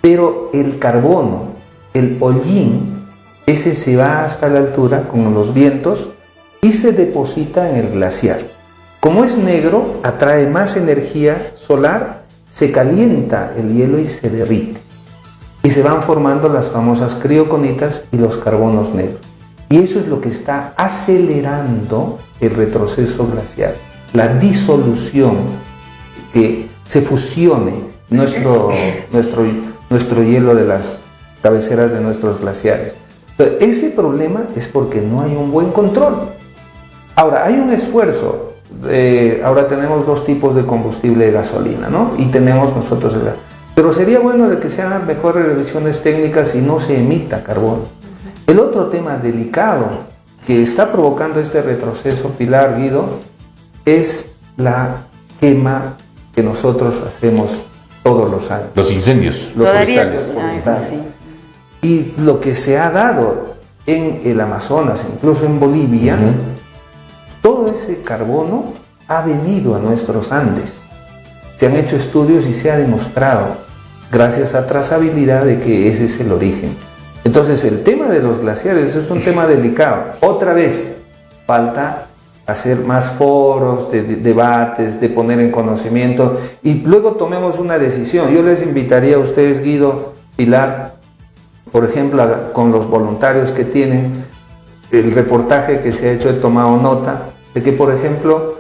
Pero el carbono, el hollín, ese se va hasta la altura con los vientos y se deposita en el glaciar. Como es negro, atrae más energía solar, se calienta el hielo y se derrite. Y se van formando las famosas crioconitas y los carbonos negros. Y eso es lo que está acelerando el retroceso glacial, la disolución, que se fusione nuestro hielo de las cabeceras de nuestros glaciares. Pero ese problema es porque no hay un buen control. Ahora, hay un esfuerzo. Ahora tenemos dos tipos de combustible de gasolina, ¿no? Y tenemos nosotros el gas. Pero sería bueno de que se hagan mejores revisiones técnicas y no se emita carbono. El otro tema delicado que está provocando este retroceso, Pilar, Guido, es la quema que nosotros hacemos todos los años. Los incendios. Los forestales. Sí. Y lo que se ha dado en el Amazonas, incluso en Bolivia, todo ese carbono ha venido a nuestros Andes. Se han hecho estudios y se ha demostrado, gracias a trazabilidad, de que ese es el origen. Entonces, el tema de los glaciares es un tema delicado. Otra vez, falta hacer más foros, de debates, de poner en conocimiento, y luego tomemos una decisión. Yo les invitaría a ustedes, Guido, Pilar, por ejemplo, con los voluntarios que tienen, el reportaje que se ha hecho, he tomado nota de que, por ejemplo,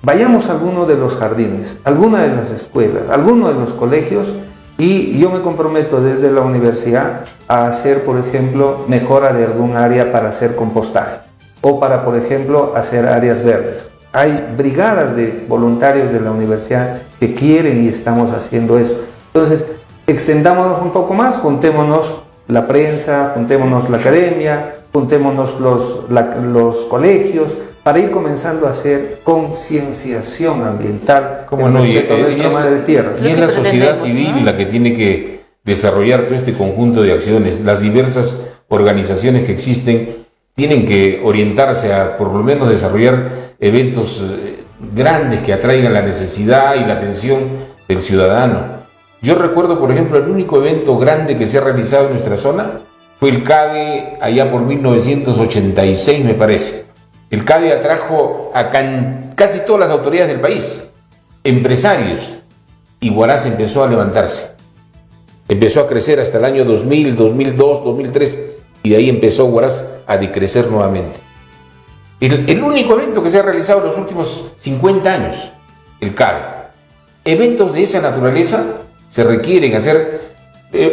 vayamos a alguno de los jardines, alguna de las escuelas, alguno de los colegios, y yo me comprometo desde la universidad a hacer, por ejemplo, mejora de algún área para hacer compostaje, o para, por ejemplo, hacer áreas verdes. Hay brigadas de voluntarios de la universidad que quieren y estamos haciendo eso. Entonces, extendámonos un poco más, juntémonos la prensa, juntémonos la academia, juntémonos los colegios, para ir comenzando a hacer concienciación ambiental con respecto a nuestra madre tierra. Y es la sociedad civil la que tiene que desarrollar todo este conjunto de acciones. Las diversas organizaciones que existen tienen que orientarse a, por lo menos, desarrollar eventos grandes que atraigan la necesidad y la atención del ciudadano. Yo recuerdo, por ejemplo, el único evento grande que se ha realizado en nuestra zona fue el CADE allá por 1986, me parece. El CADE atrajo a casi todas las autoridades del país, empresarios, y Huaraz empezó a levantarse. Empezó a crecer hasta el año 2000, 2002, 2003, y de ahí empezó Huaraz a decrecer nuevamente. El único evento que se ha realizado en los últimos 50 años, el CADE. Eventos de esa naturaleza se requieren hacer.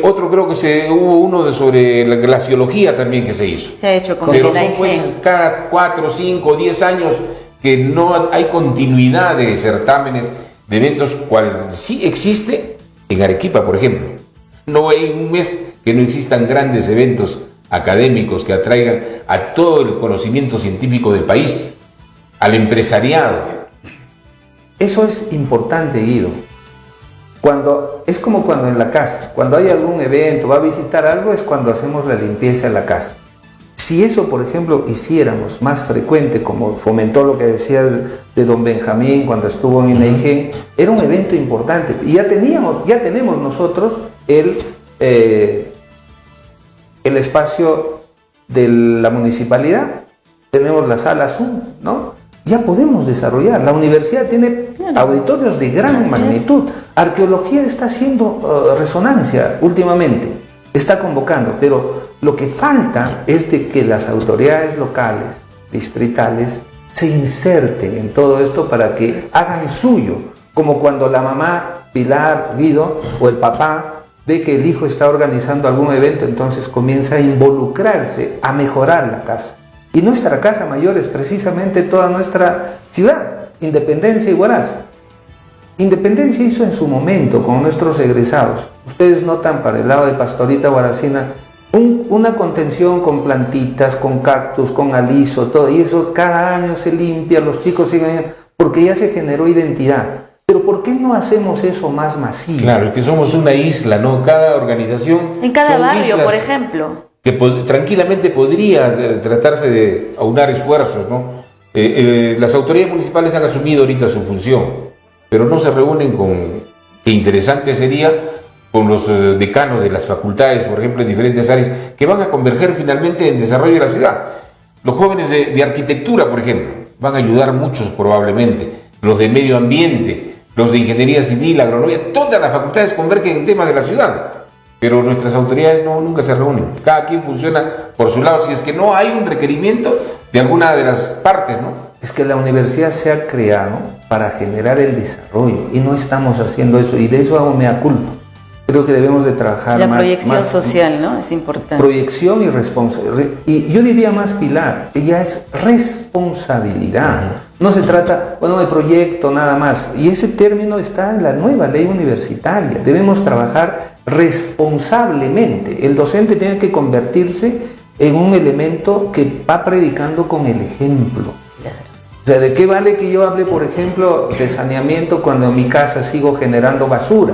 Otro creo que hubo uno sobre la glaciología también que se hizo. Se ha hecho con pero el son pues cada 4, 5, 10 años que no hay continuidad de certámenes, de eventos, cual sí existe en Arequipa, por ejemplo. No hay un mes que no existan grandes eventos académicos que atraigan a todo el conocimiento científico del país, al empresariado. Eso es importante, Guido. Es como cuando en la casa, cuando hay algún evento, va a visitar algo, es cuando hacemos la limpieza en la casa. Si eso, por ejemplo, hiciéramos más frecuente, como fomentó lo que decías de don Benjamín cuando estuvo en INEIGEN, era un evento importante. Y ya tenemos nosotros el espacio de la municipalidad, tenemos la sala Zoom, ¿no? Ya podemos desarrollar. La universidad tiene auditorios de gran magnitud. Arqueología está haciendo resonancia últimamente, está convocando, pero lo que falta es de que las autoridades locales, distritales, se inserten en todo esto para que hagan suyo, como cuando la mamá, Pilar, Guido, o el papá ve que el hijo está organizando algún evento, entonces comienza a involucrarse, a mejorar la casa. Y nuestra casa mayor es precisamente toda nuestra ciudad, Independencia y Huaraz. Independencia hizo en su momento con nuestros egresados. Ustedes notan para el lado de Pastorita Huaracina una contención con plantitas, con cactus, con aliso, todo. Y eso cada año se limpia, los chicos siguen, porque ya se generó identidad. Pero ¿por qué no hacemos eso más masivo? Claro, es que somos una isla, ¿no? Cada organización... En cada barrio, por ejemplo. Que tranquilamente podría tratarse de aunar esfuerzos, ¿no? Las autoridades municipales han asumido ahorita su función, pero no se reúnen qué interesante sería, con los decanos de las facultades, por ejemplo, en diferentes áreas, que van a converger finalmente en desarrollo de la ciudad. Los jóvenes de arquitectura, por ejemplo, van a ayudar muchos probablemente, los de medio ambiente, los de ingeniería civil, agronomía, todas las facultades convergen en temas de la ciudad. Pero nuestras autoridades nunca se reúnen. Cada quien funciona por su lado. Si es que no hay un requerimiento de alguna de las partes, ¿no? Es que la universidad se ha creado para generar el desarrollo y no estamos haciendo eso. Y de eso hago mea culpa. Creo que debemos de trabajar más. La proyección social, ¿no? Es importante. Proyección y responsabilidad. Y yo diría más, Pilar, ella es responsabilidad. No se trata, de proyecto nada más. Y ese término está en la nueva ley universitaria. Debemos trabajar responsablemente. El docente tiene que convertirse en un elemento que va predicando con el ejemplo. Claro. O sea, ¿de qué vale que yo hable, por ejemplo, de saneamiento cuando en mi casa sigo generando basura?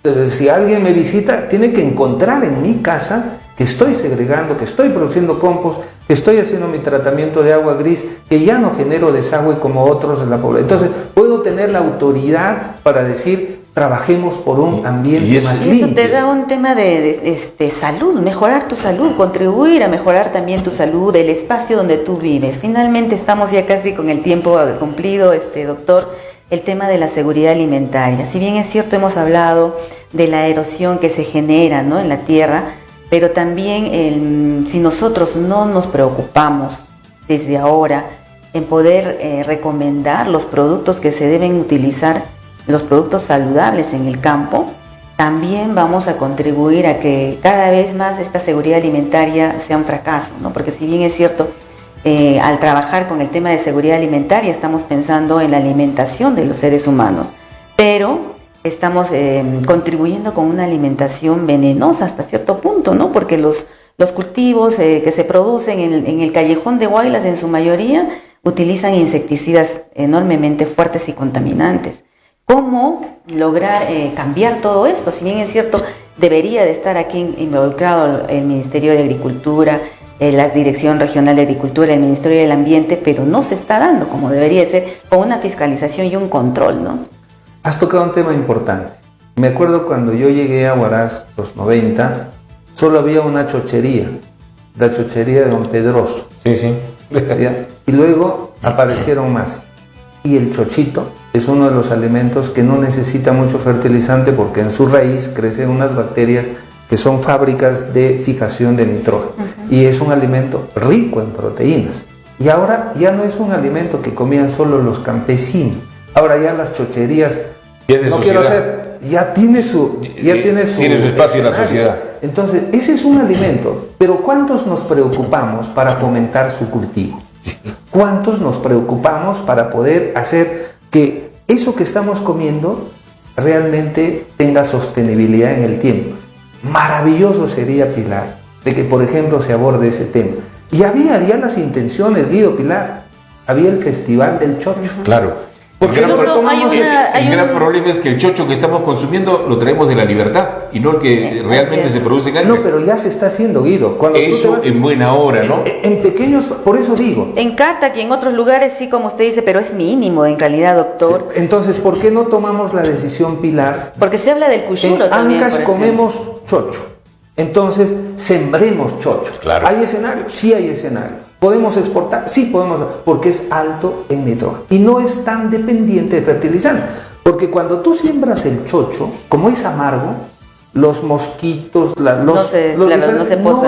Entonces, si alguien me visita, tiene que encontrar en mi casa que estoy segregando, que estoy produciendo compost, que estoy haciendo mi tratamiento de agua gris, que ya no genero desagüe como otros de la población. Entonces, puedo tener la autoridad para decir, trabajemos por un ambiente más limpio. Y eso te da un tema de salud, mejorar tu salud, contribuir a mejorar también tu salud, el espacio donde tú vives. Finalmente estamos ya casi con el tiempo cumplido, doctor. El tema de la seguridad alimentaria. Si bien es cierto, hemos hablado de la erosión que se genera, ¿no?, en la tierra, pero también si nosotros no nos preocupamos desde ahora en poder recomendar los productos que se deben utilizar, los productos saludables en el campo, también vamos a contribuir a que cada vez más esta seguridad alimentaria sea un fracaso, ¿no? Porque si bien es cierto, al trabajar con el tema de seguridad alimentaria estamos pensando en la alimentación de los seres humanos, pero estamos contribuyendo con una alimentación venenosa hasta cierto punto, ¿no? Porque los cultivos que se producen en el callejón de Huaylas en su mayoría utilizan insecticidas enormemente fuertes y contaminantes. ¿Cómo lograr cambiar todo esto? Si bien es cierto, debería de estar aquí involucrado el Ministerio de Agricultura, la Dirección Regional de Agricultura, el Ministerio del Ambiente, pero no se está dando como debería ser, con una fiscalización y un control, ¿no? Has tocado un tema importante. Me acuerdo cuando yo llegué a Huaraz, los 90, solo había una chochería, la chochería de Don Pedroso. Sí, sí. ¿ya? Y luego aparecieron más. Y el chochito es uno de los alimentos que no necesita mucho fertilizante porque en su raíz crecen unas bacterias que son fábricas de fijación de nitrógeno. Y es un alimento rico en proteínas. Y ahora ya no es un alimento que comían solo los campesinos. Ahora ya las chocherías, Tiene no sociedad. quiero ser, ya tiene su espacio en la sociedad. Entonces, ese es un alimento, pero ¿cuántos nos preocupamos para fomentar su cultivo? ¿Cuántos nos preocupamos para poder hacer que eso que estamos comiendo realmente tenga sostenibilidad en el tiempo? Maravilloso sería, Pilar, de que, por ejemplo, se aborde ese tema. Y había ya las intenciones, Guido, Pilar, había el Festival del Chocho. Claro. ¿Por qué no retomamos eso? El gran problema es que el chocho que estamos consumiendo lo traemos de la libertad y no el que realmente se produce en Andes. No, pero ya se está haciendo, Guido. Cuando eso en buena hora, ¿no? En pequeños, por eso digo. En Catac y en otros lugares sí, como usted dice, pero es mínimo en realidad, doctor. Entonces, ¿por qué no tomamos la decisión, Pilar? Porque se habla del cuchuro En también. Ancash por ejemplo. comemos chocho. Entonces, sembremos chocho. Claro. ¿Hay escenario? Sí hay escenario. ¿Podemos exportar? Sí podemos, porque es alto en nitrógeno. Y no es tan dependiente de fertilizantes. Porque cuando tú siembras el chocho, como es amargo, los mosquitos, no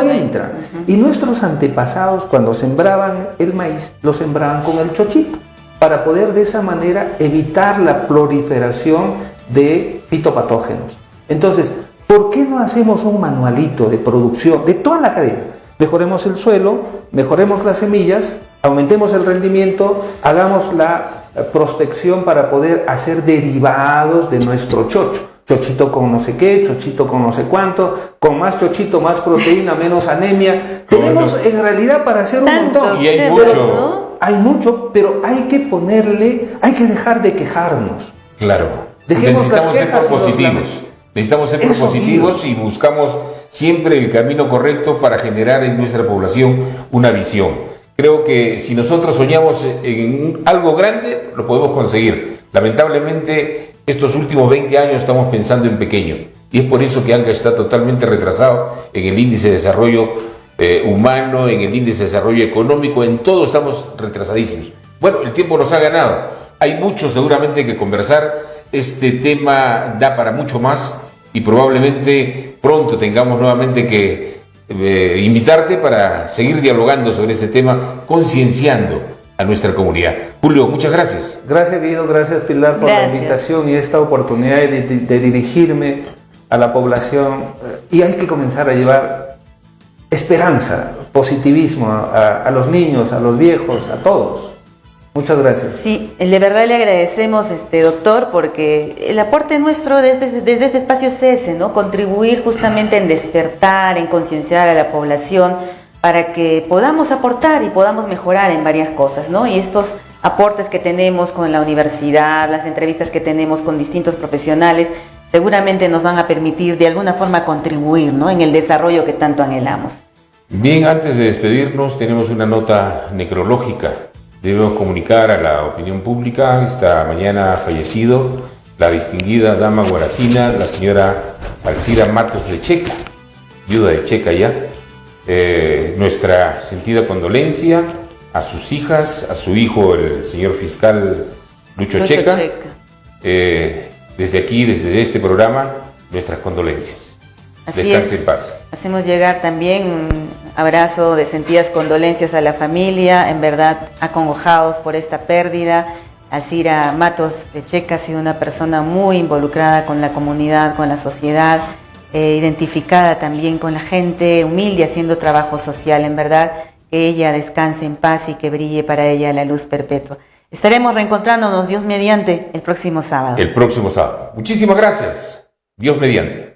entran. Y nuestros antepasados, cuando sembraban el maíz, lo sembraban con el chochito, para poder de esa manera evitar la proliferación de fitopatógenos. Entonces, ¿por qué no hacemos un manualito de producción de toda la cadena? Mejoremos el suelo, mejoremos las semillas, aumentemos el rendimiento, hagamos la prospección para poder hacer derivados de nuestro chocho. Chochito con no sé qué, chochito con no sé cuánto, con más chochito, más proteína, menos anemia. Tenemos en realidad para hacer un montón. Y hay mucho. Hay mucho, pero hay que ponerle, hay que dejar de quejarnos. Claro. Dejemos Necesitamos las ser quejas y los propositivos. lamentos. Necesitamos ser Eso, propositivos y buscamos siempre el camino correcto para generar en nuestra población una visión. Creo que si nosotros soñamos en algo grande, lo podemos conseguir. Lamentablemente, estos últimos 20 años estamos pensando en pequeño. Y es por eso que Ancash está totalmente retrasado en el índice de desarrollo humano, en el índice de desarrollo económico, en todo estamos retrasadísimos. Bueno, el tiempo nos ha ganado. Hay mucho seguramente que conversar. Este tema da para mucho más y probablemente pronto tengamos nuevamente que invitarte para seguir dialogando sobre este tema, concienciando a nuestra comunidad. Julio, muchas gracias. Gracias, Guido, gracias, Pilar, por la invitación y esta oportunidad de dirigirme a la población. Y hay que comenzar a llevar esperanza, positivismo a los niños, a los viejos, a todos. Muchas gracias. Sí, de verdad le agradecemos, doctor, porque el aporte nuestro desde este espacio es ese, ¿no? Contribuir justamente en despertar, en concienciar a la población para que podamos aportar y podamos mejorar en varias cosas, ¿no? Y estos aportes que tenemos con la universidad, las entrevistas que tenemos con distintos profesionales, seguramente nos van a permitir de alguna forma contribuir, ¿no? En el desarrollo que tanto anhelamos. Bien, antes de despedirnos, tenemos una nota necrológica. Debemos comunicar a la opinión pública. Esta mañana ha fallecido la distinguida dama guaracina, la señora Alcira Matos de Checa, viuda de Checa ya. Nuestra sentida condolencia a sus hijas, a su hijo, el señor fiscal Lucho Checa. Desde aquí, desde este programa, nuestras condolencias. Descanse en paz. Hacemos llegar también un abrazo de sentidas condolencias a la familia, en verdad acongojados por esta pérdida. Alcira Matos de Checa ha sido una persona muy involucrada con la comunidad, con la sociedad, identificada también con la gente humilde haciendo trabajo social. En verdad, que ella descanse en paz y que brille para ella la luz perpetua. Estaremos reencontrándonos, Dios mediante, el próximo sábado. El próximo sábado. Muchísimas gracias. Dios mediante.